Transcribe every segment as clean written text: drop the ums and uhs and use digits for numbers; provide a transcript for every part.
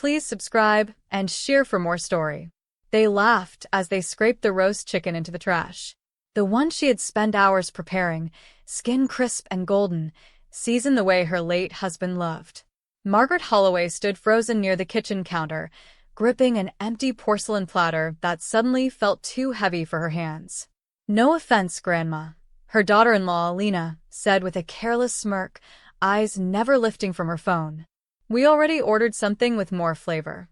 please subscribe and share for more story. They laughed as they scraped the roast chicken into the trash. The one she had spent hours preparing, skin crisp and golden, seasoned the way her late husband loved. Margaret Holloway stood frozen near the kitchen counter, gripping an empty porcelain platter that suddenly felt too heavy for her hands. "No offense, Grandma," her daughter-in-law, Lena, said with a careless smirk, eyes never lifting from her phone. "We already ordered something with more flavor."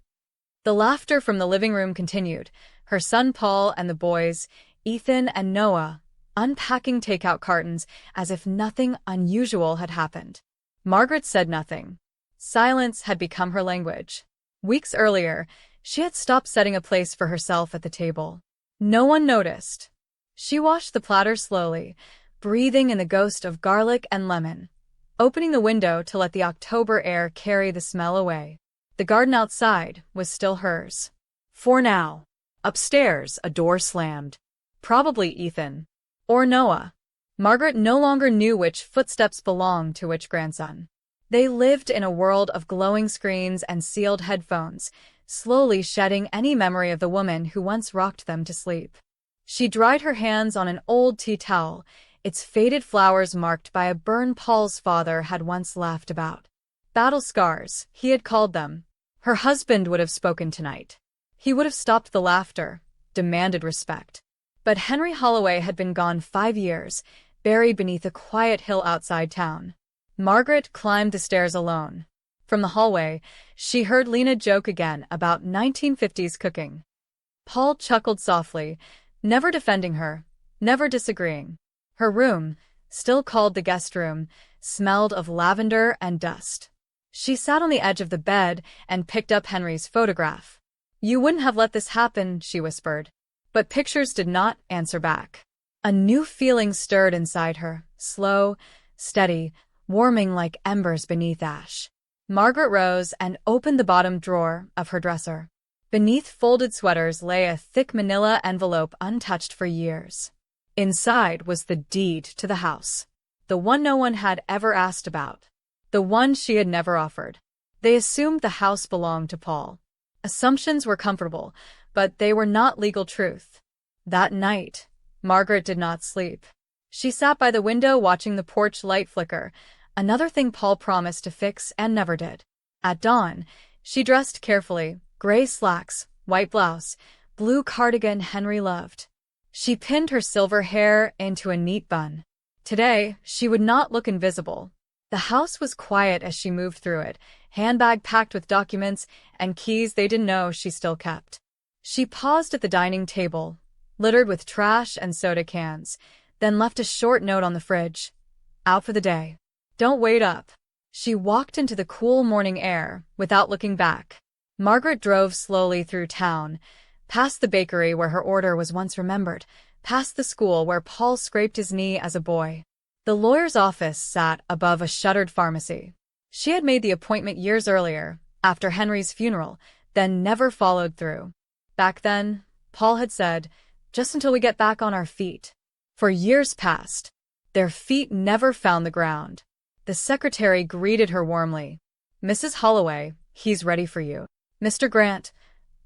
The laughter from the living room continued, her son Paul and the boys, Ethan and Noah, unpacking takeout cartons as if nothing unusual had happened. Margaret said nothing. Silence had become her language. Weeks earlier, she had stopped setting a place for herself at the table. No one noticed. She washed the platter slowly, breathing in the ghost of garlic and lemon, opening the window to let the October air carry the smell away. The garden outside was still hers. For now. Upstairs, a door slammed. Probably Ethan. Or Noah. Margaret no longer knew which footsteps belonged to which grandson. They lived in a world of glowing screens and sealed headphones, slowly shedding any memory of the woman who once rocked them to sleep. She dried her hands on an old tea towel, its faded flowers marked by a burn Paul's father had once laughed about. Battle scars, he had called them. Her husband would have spoken tonight. He would have stopped the laughter, demanded respect. But Henry Holloway had been gone 5 years, buried beneath a quiet hill outside town. Margaret climbed the stairs alone. From the hallway, she heard Lena joke again about 1950s cooking. Paul chuckled softly, never defending her, never disagreeing. Her room, still called the guest room, smelled of lavender and dust. She sat on the edge of the bed and picked up Henry's photograph. "You wouldn't have let this happen," she whispered. But pictures did not answer back. A new feeling stirred inside her, slow, steady, warming like embers beneath ash. Margaret rose and opened the bottom drawer of her dresser. Beneath folded sweaters lay a thick manila envelope untouched for years. Inside was the deed to the house. The one no one had ever asked about. The one she had never offered. They assumed the house belonged to Paul. Assumptions were comfortable, but they were not legal truth. That night, Margaret did not sleep. She sat by the window watching the porch light flicker, another thing Paul promised to fix and never did. At dawn, she dressed carefully, gray slacks, white blouse, blue cardigan Henry loved. She pinned her silver hair into a neat bun. Today, she would not look invisible. The house was quiet as she moved through it, handbag packed with documents and keys they didn't know she still kept. She paused at the dining table, littered with trash and soda cans, then left a short note on the fridge. "Out for the day. Don't wait up." She walked into the cool morning air without looking back. Margaret drove slowly through town, past the bakery where her order was once remembered, past the school where Paul scraped his knee as a boy. The lawyer's office sat above a shuttered pharmacy. She had made the appointment years earlier, after Henry's funeral, then never followed through. Back then, Paul had said, "Just until we get back on our feet." For years past, their feet never found the ground. The secretary greeted her warmly. "Mrs. Holloway, he's ready for you." Mr. Grant,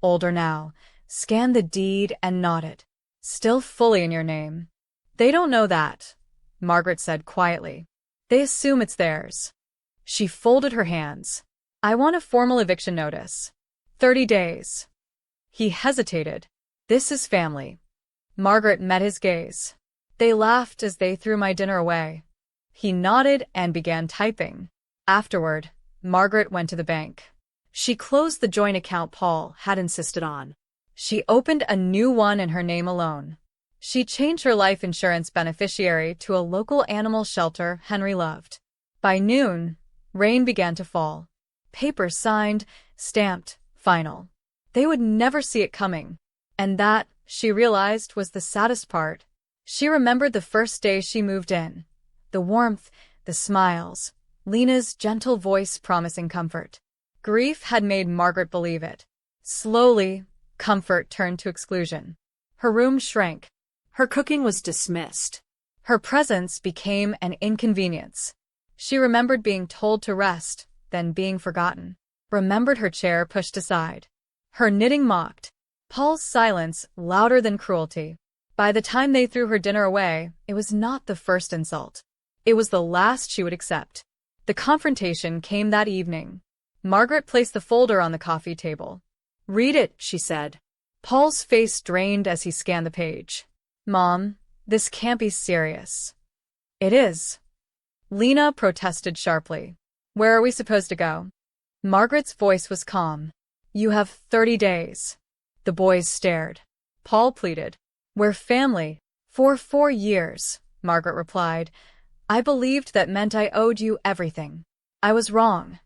older now, scanned the deed and nodded. "Still fully in your name." "They don't know that," Margaret said quietly. "They assume it's theirs." She folded her hands. "I want a formal eviction notice. 30 days. He hesitated. "This is family." Margaret met his gaze. "They laughed as they threw my dinner away." He nodded and began typing. Afterward, Margaret went to the bank. She closed the joint account Paul had insisted on. She opened a new one in her name alone. She changed her life insurance beneficiary to a local animal shelter Henry loved. By noon, rain began to fall. Papers signed, stamped, final. They would never see it coming. And that, she realized, was the saddest part. She remembered the first day she moved in. The warmth, the smiles, Lena's gentle voice promising comfort. Grief had made Margaret believe it. Slowly, comfort turned to exclusion. Her room shrank. Her cooking was dismissed. Her presence became an inconvenience. She remembered being told to rest, then being forgotten. remembered her chair pushed aside. Her knitting mocked. Paul's silence louder than cruelty. By the time they threw her dinner away, it was not the first insult. It was the last she would accept. The confrontation came that evening. Margaret placed the folder on the coffee table. "Read it," she said. Paul's face drained as he scanned the page. "Mom, this can't be serious." "It is." Lena protested sharply. "Where are we supposed to go?" Margaret's voice was calm. "You have 30 days. The boys stared. Paul pleaded. "We're family." "For 4 years," Margaret replied. "I believed that meant I owed you everything. I was wrong."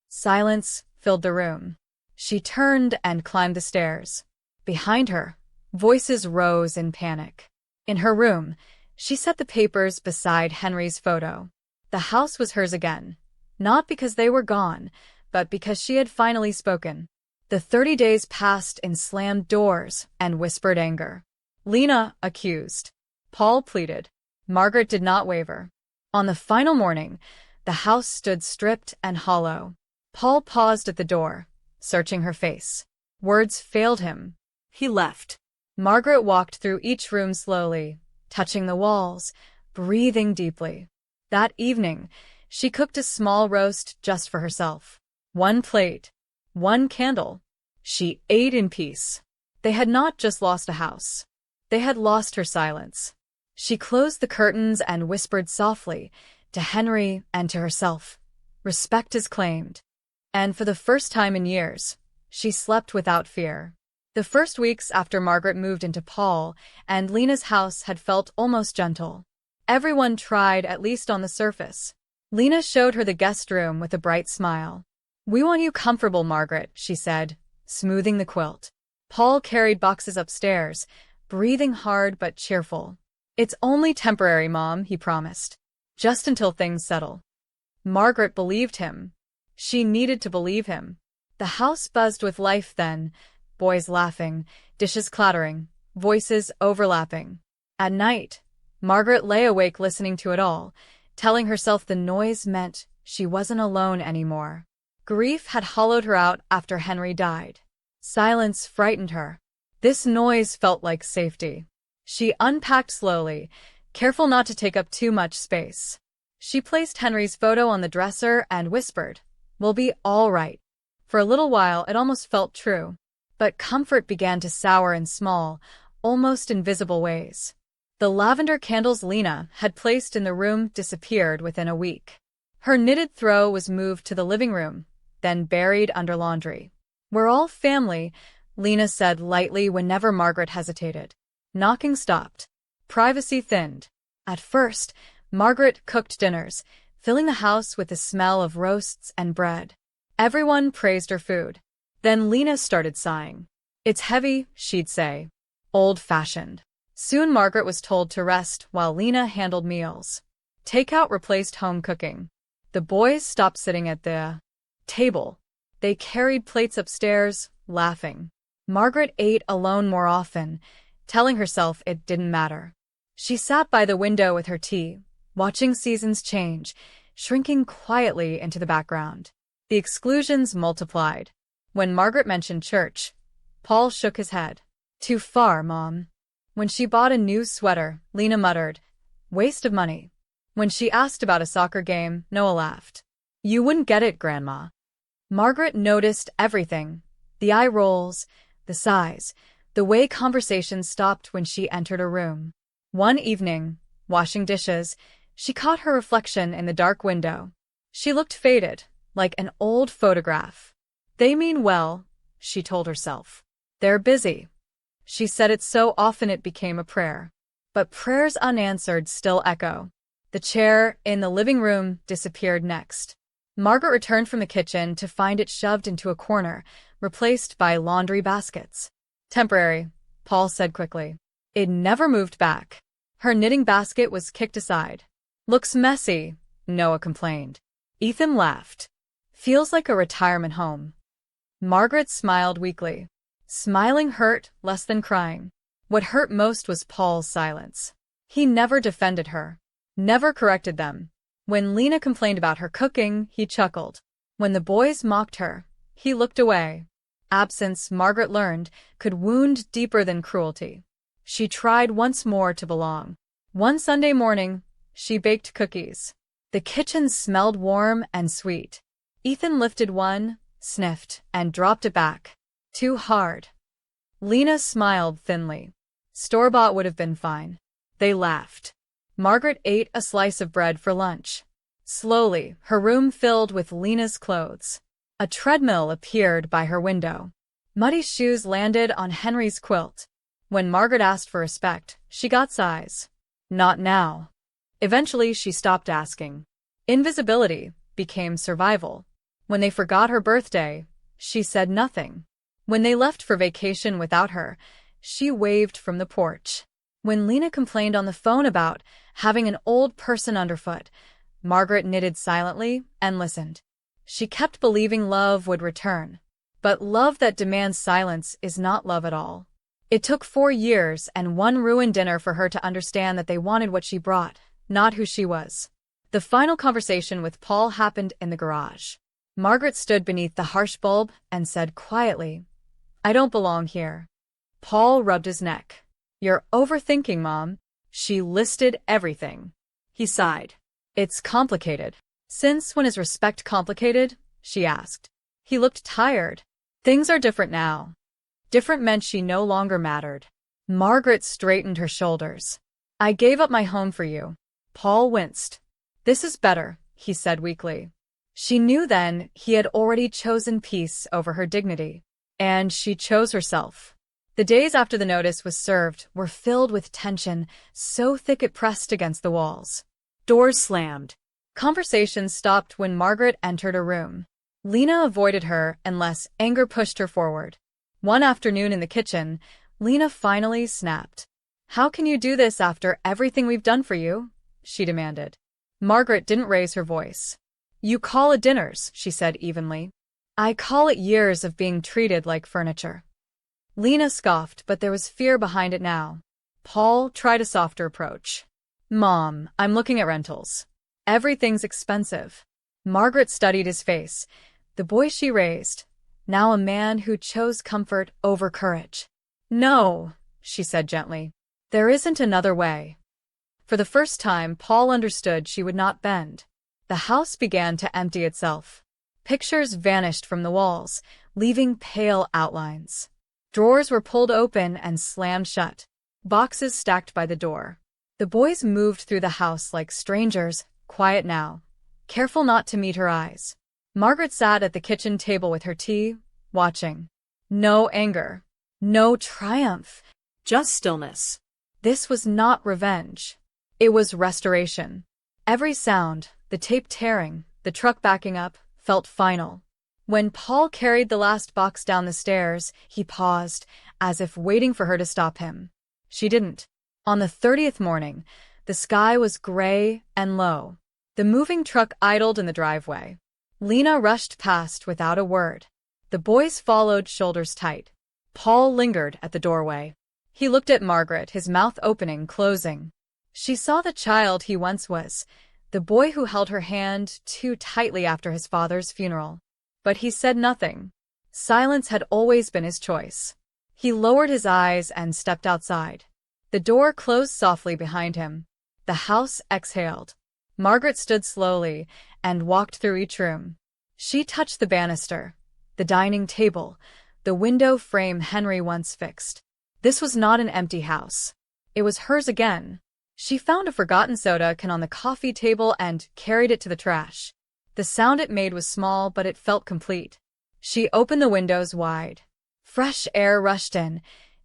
Silence filled the room. She turned and climbed the stairs. Behind her, voices rose in panic. In her room, she set the papers beside Henry's photo. The house was hers again, not because they were gone, but because she had finally spoken. The 30 days passed in slammed doors and whispered anger. Lena accused. Paul pleaded. Margaret did not waver. On the final morning, the house stood stripped and hollow. Paul paused at the door, searching her face. Words failed him. He left. Margaret walked through each room slowly, touching the walls, breathing deeply. That evening, she cooked a small roast just for herself. 1 plate, 1 candle. She ate in peace. They had not just lost a house. They had lost her silence. She closed the curtains and whispered softly, to Henry and to herself. Respect is claimed. And for the first time in years, she slept without fear. The first weeks after Margaret moved into Paul and Lena's house had felt almost gentle. Everyone tried, at least on the surface. Lena showed her the guest room with a bright smile. "We want you comfortable, Margaret," she said, smoothing the quilt. Paul carried boxes upstairs, breathing hard but cheerful. "It's only temporary, Mom," he promised. "Just until things settle." Margaret believed him. She needed to believe him. The house buzzed with life then, boys laughing, dishes clattering, voices overlapping. At night, Margaret lay awake listening to it all, telling herself the noise meant she wasn't alone anymore. Grief had hollowed her out after Henry died. Silence frightened her. This noise felt like safety. She unpacked slowly, careful not to take up too much space. She placed Henry's photo on the dresser and whispered, "We'll be all right." For a little while it almost felt true. But comfort began to sour in small, almost invisible ways. The lavender candles Lena had placed in the room disappeared within a week. Her knitted throw was moved to the living room, then buried under laundry. "We're all family," Lena said lightly whenever Margaret hesitated. Knocking stopped. Privacy thinned. At first, Margaret cooked dinners, filling the house with the smell of roasts and bread. Everyone praised her food. Then Lena started sighing. "It's heavy," she'd say. "Old-fashioned." Soon Margaret was told to rest while Lena handled meals. Takeout replaced home cooking. The boys stopped sitting at the table. They carried plates upstairs, laughing. Margaret ate alone more often, telling herself it didn't matter. She sat by the window with her tea, watching seasons change, shrinking quietly into the background. The exclusions multiplied. When Margaret mentioned church, Paul shook his head. "Too far, Mom." When she bought a new sweater, Lena muttered, "Waste of money." When she asked about a soccer game, Noah laughed. "You wouldn't get it, Grandma." Margaret noticed everything, the eye rolls, the sighs, the way conversations stopped when she entered a room. One evening, washing dishes, she caught her reflection in the dark window. She looked faded, like an old photograph. "They mean well," she told herself. "They're busy." She said it so often it became a prayer. But prayers unanswered still echo. The chair in the living room disappeared next. Margaret returned from the kitchen to find it shoved into a corner, replaced by laundry baskets. "Temporary," Paul said quickly. It never moved back. Her knitting basket was kicked aside. "Looks messy," Noah complained. Ethan laughed. "Feels like a retirement home." Margaret smiled weakly. Smiling hurt less than crying. What hurt most was Paul's silence. He never defended her, never corrected them. When Lena complained about her cooking, he chuckled. When the boys mocked her, He looked away. Absence, Margaret learned, could wound deeper than cruelty. She tried once more to belong. One Sunday morning, she baked cookies. The kitchen smelled warm and sweet. Ethan lifted one, sniffed, and dropped it back. Too hard. Lena smiled thinly. Store-bought would have been fine. They laughed. Margaret ate a slice of bread for lunch. Slowly, her room filled with Lena's clothes. A treadmill appeared by her window. Muddy shoes landed on Henry's quilt. When Margaret asked for respect, she got sighs. Not now. Eventually, she stopped asking. Invisibility became survival. When they forgot her birthday, she said nothing. When they left for vacation without her, she waved from the porch. When Lena complained on the phone about having an old person underfoot, Margaret knitted silently and listened. She kept believing love would return. But love that demands silence is not love at all. It took 4 years and one ruined dinner for her to understand that they wanted what she brought, not who she was. The final conversation with Paul happened in the garage. Margaret stood beneath the harsh bulb and said quietly, "I don't belong here." Paul rubbed his neck. "You're overthinking, Mom." She listed everything. He sighed. "It's complicated." "Since when is respect complicated?" she asked. He looked tired. "Things are different now." Different meant she no longer mattered. Margaret straightened her shoulders. "I gave up my home for you." Paul winced. "This is better," he said weakly. She knew then he had already chosen peace over her dignity. And she chose herself. The days after the notice was served were filled with tension, so thick it pressed against the walls. Doors slammed. Conversations stopped when Margaret entered a room. Lena avoided her unless anger pushed her forward. One afternoon in the kitchen, Lena finally snapped. "How can you do this after everything we've done for you?" she demanded. Margaret didn't raise her voice. "You call it dinners," she said evenly. "I call it years of being treated like furniture." Lena scoffed, but there was fear behind it now. Paul tried a softer approach. "Mom, I'm looking at rentals. Everything's expensive." Margaret studied his face. The boy she raised, now a man who chose comfort over courage. "No," she said gently. "There isn't another way." For the first time, Paul understood she would not bend. The house began to empty itself. Pictures vanished from the walls, leaving pale outlines. Drawers were pulled open and slammed shut. Boxes stacked by the door. The boys moved through the house like strangers, quiet now, careful not to meet her eyes. Margaret sat at the kitchen table with her tea, watching. No anger. No triumph. Just stillness. This was not revenge. It was restoration. Every sound, the tape tearing, the truck backing up, felt final. When Paul carried the last box down the stairs, he paused, as if waiting for her to stop him. She didn't. On the 30th morning, the sky was gray and low. The moving truck idled in the driveway. Lena rushed past without a word. The boys followed, shoulders tight. Paul lingered at the doorway. He looked at Margaret, his mouth opening, closing. She saw the child he once was, the boy who held her hand too tightly after his father's funeral. But he said nothing. Silence had always been his choice. He lowered his eyes and stepped outside. The door closed softly behind him. The house exhaled. Margaret stood slowly and walked through each room. She touched the banister, the dining table, the window frame Henry once fixed. This was not an empty house. It was hers again. She found a forgotten soda can on the coffee table and carried it to the trash. The sound it made was small, but it felt complete. She opened the windows wide. Fresh air rushed in,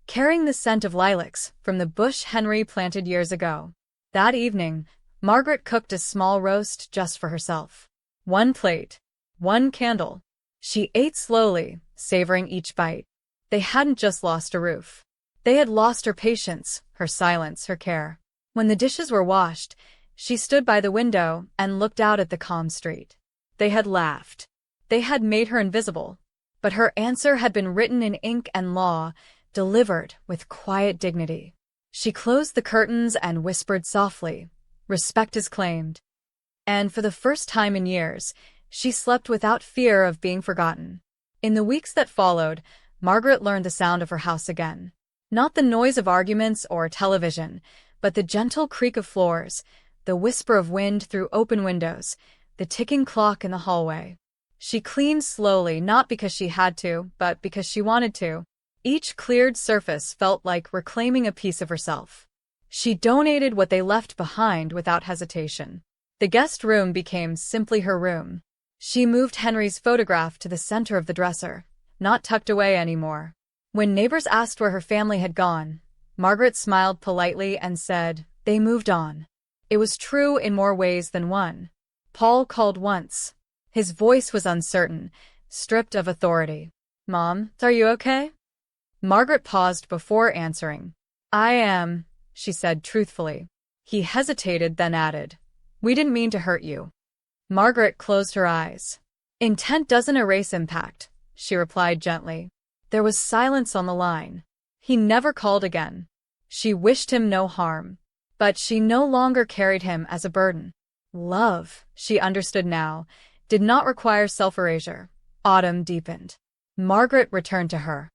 carrying the scent of lilacs from the bush Henry planted years ago. That evening, Margaret cooked a small roast just for herself. 1 plate, 1 candle. She ate slowly, savoring each bite. They hadn't just lost a roof. They had lost her patience, her silence, her care. When the dishes were washed, she stood by the window and looked out at the calm street. They had laughed. They had made her invisible. But her answer had been written in ink and law, delivered with quiet dignity. She closed the curtains and whispered softly, "Respect is claimed." And for the first time in years, she slept without fear of being forgotten. In the weeks that followed, Margaret learned the sound of her house again. Not the noise of arguments or television, but the gentle creak of floors, the whisper of wind through open windows, the ticking clock in the hallway. She cleaned slowly, not because she had to, but because she wanted to. Each cleared surface felt like reclaiming a piece of herself. She donated what they left behind without hesitation. The guest room became simply her room. She moved Henry's photograph to the center of the dresser, not tucked away anymore. When neighbors asked where her family had gone, Margaret smiled politely and said, "They moved on." It was true in more ways than one. Paul called once. His voice was uncertain, stripped of authority. "Mom, are you okay?" Margaret paused before answering. "I am," she said truthfully. He hesitated, then added, "We didn't mean to hurt you." Margaret closed her eyes. "Intent doesn't erase impact," she replied gently. There was silence on the line. He never called again. She wished him no harm, but she no longer carried him as a burden. Love, she understood now, did not require self-erasure. Autumn deepened. Margaret returned to her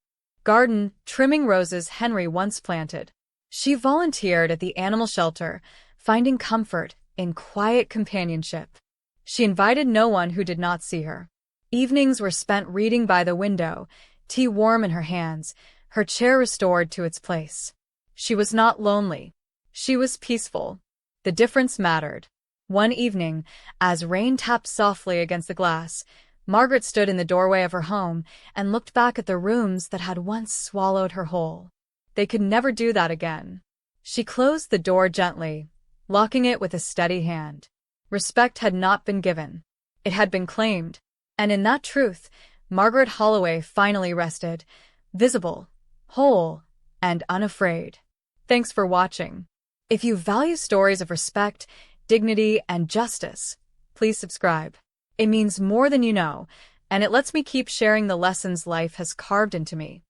garden, trimming roses Henry once planted. She volunteered at the animal shelter, finding comfort in quiet companionship. She invited no one who did not see her. Evenings were spent reading by the window, tea warm in her hands, her chair restored to its place. She was not lonely. She was peaceful. The difference mattered. One evening, as rain tapped softly against the glass, Margaret stood in the doorway of her home and looked back at the rooms that had once swallowed her whole. They could never do that again. She closed the door gently, locking it with a steady hand. Respect had not been given. It had been claimed. And in that truth, Margaret Holloway finally rested, visible, whole, and unafraid. Thanks for watching. If you value stories of respect, dignity, and justice, please subscribe. It means more than you know, and it lets me keep sharing the lessons life has carved into me.